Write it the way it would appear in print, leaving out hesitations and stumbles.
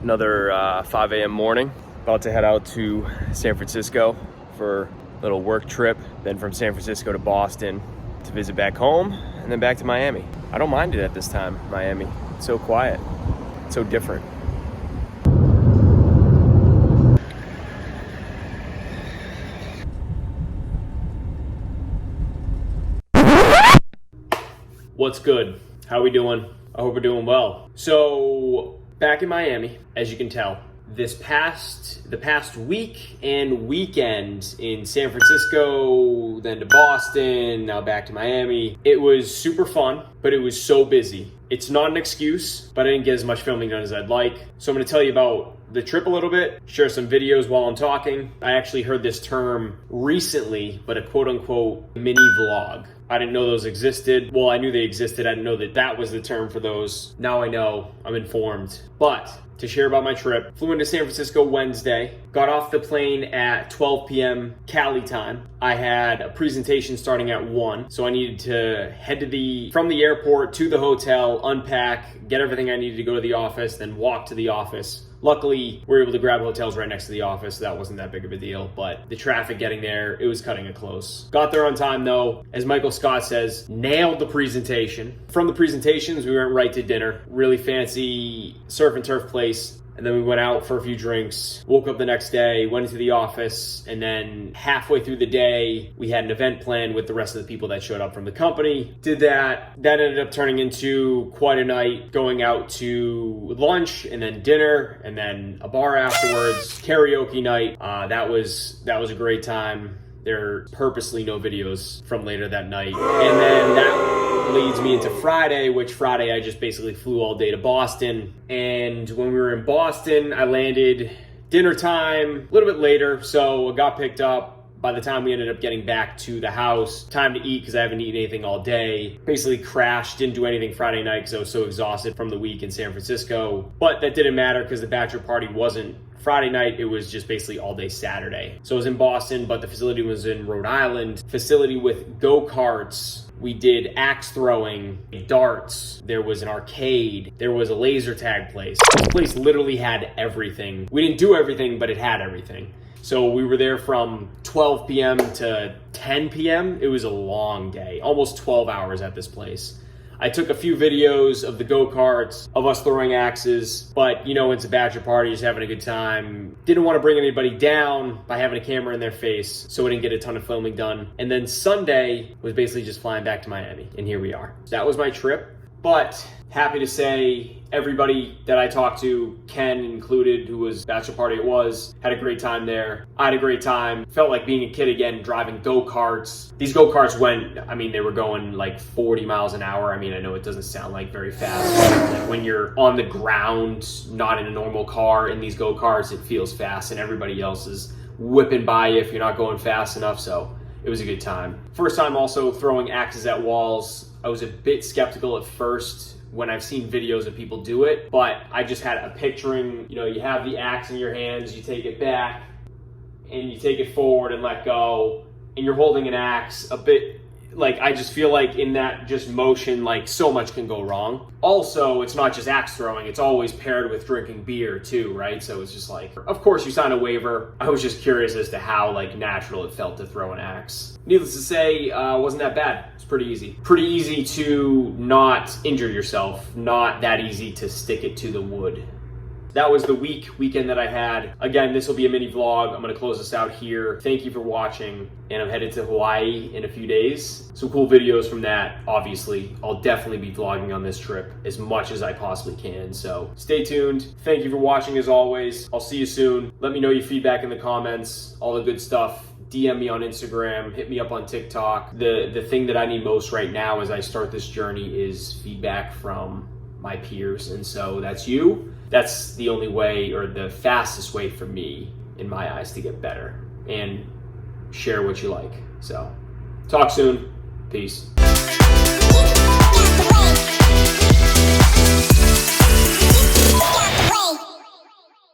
Another 5 a.m. morning. About to head out to San Francisco for a little work trip. Then from San Francisco to Boston to visit back home, and then back to Miami. I don't mind it at this time, Miami. It's so quiet, it's so different. What's good? How we doing? I hope we're doing well. So, back in Miami, as you can tell, the past week and weekend in San Francisco, then to Boston, now back to Miami. It was super fun, but it was so busy. It's not an excuse, but I didn't get as much filming done as I'd like. So I'm going to tell you about the trip a little bit, share some videos while I'm talking. I actually heard this term recently, but a quote unquote mini vlog. I didn't know those existed. Well, I knew they existed. I didn't know that that was the term for those. Now I know, I'm informed. But to share about my trip, flew into San Francisco Wednesday, got off the plane at 12 p.m. Cali time. I had a presentation starting at 1, so I needed to head from the airport to the hotel, unpack, get everything I needed to go to the office, then walk to the office. Luckily, we were able to grab hotels right next to the office, so that wasn't that big of a deal, but the traffic getting there, it was cutting it close. Got there on time though, as Michael Scott says, nailed the presentation. From the presentations, we went right to dinner. Really fancy surf and turf place. And then we went out for a few drinks, woke up the next day, went into the office, and then halfway through the day, we had an event planned with the rest of the people that showed up from the company. Did that. That ended up turning into quite a night, going out to lunch and then dinner and then a bar afterwards, karaoke night. That was a great time. There are purposely no videos from later that night. And then that leads me into Friday, which Friday I just basically flew all day to Boston. And when we were in Boston, I landed dinner time a little bit later. So I got picked up. By the time we ended up getting back to the house, time to eat because I haven't eaten anything all day. Basically crashed, didn't do anything Friday night because I was so exhausted from the week in San Francisco. But that didn't matter because the bachelor party wasn't Friday night, it was just basically all day Saturday. So I was in Boston, but the facility was in Rhode Island. Facility with go-karts. We did axe throwing, darts. There was an arcade. There was a laser tag place. This place literally had everything. We didn't do everything, but it had everything. So we were there from 12 p.m. to 10 p.m. It was a long day, almost 12 hours at this place. I took a few videos of the go-karts, of us throwing axes, but you know, it's a bachelor party, just having a good time. Didn't want to bring anybody down by having a camera in their face, so I didn't get a ton of filming done. And then Sunday was basically just flying back to Miami, and here we are. That was my trip, but happy to say everybody that I talked to, Ken included, who was bachelor party had a great time there. I had a great time. Felt like being a kid again, driving go-karts. These go-karts they were going like 40 miles an hour. I mean, I know it doesn't sound like very fast. Like when you're on the ground, not in a normal car, in these go-karts, it feels fast and everybody else is whipping by you if you're not going fast enough. So it was a good time. First time also throwing axes at walls. I was a bit skeptical at first when I've seen videos of people do it, but I just had a picturing, you have the axe in your hands, you take it back and you take it forward and let go, and you're holding an axe a bit, like I just feel like in that just motion, like so much can go wrong. Also, it's not just axe throwing, it's always paired with drinking beer too, right? So it's just like, of course you sign a waiver. I was just curious as to how like natural it felt to throw an axe. Needless to say, wasn't that bad. It's pretty easy. Pretty easy to not injure yourself, not that easy to stick it to the wood. That was the weekend that I had. Again, this will be a mini vlog. I'm gonna close this out here. Thank you for watching, and I'm headed to Hawaii in a few days. Some cool videos from that, obviously. I'll definitely be vlogging on this trip as much as I possibly can, so stay tuned. Thank you for watching as always. I'll see you soon. Let me know your feedback in the comments, all the good stuff. DM me on Instagram, hit me up on TikTok. The thing that I need most right now as I start this journey is feedback from my peers, and so that's you. That's the only way, or the fastest way for me, in my eyes, to get better and share what you like. So, talk soon. Peace.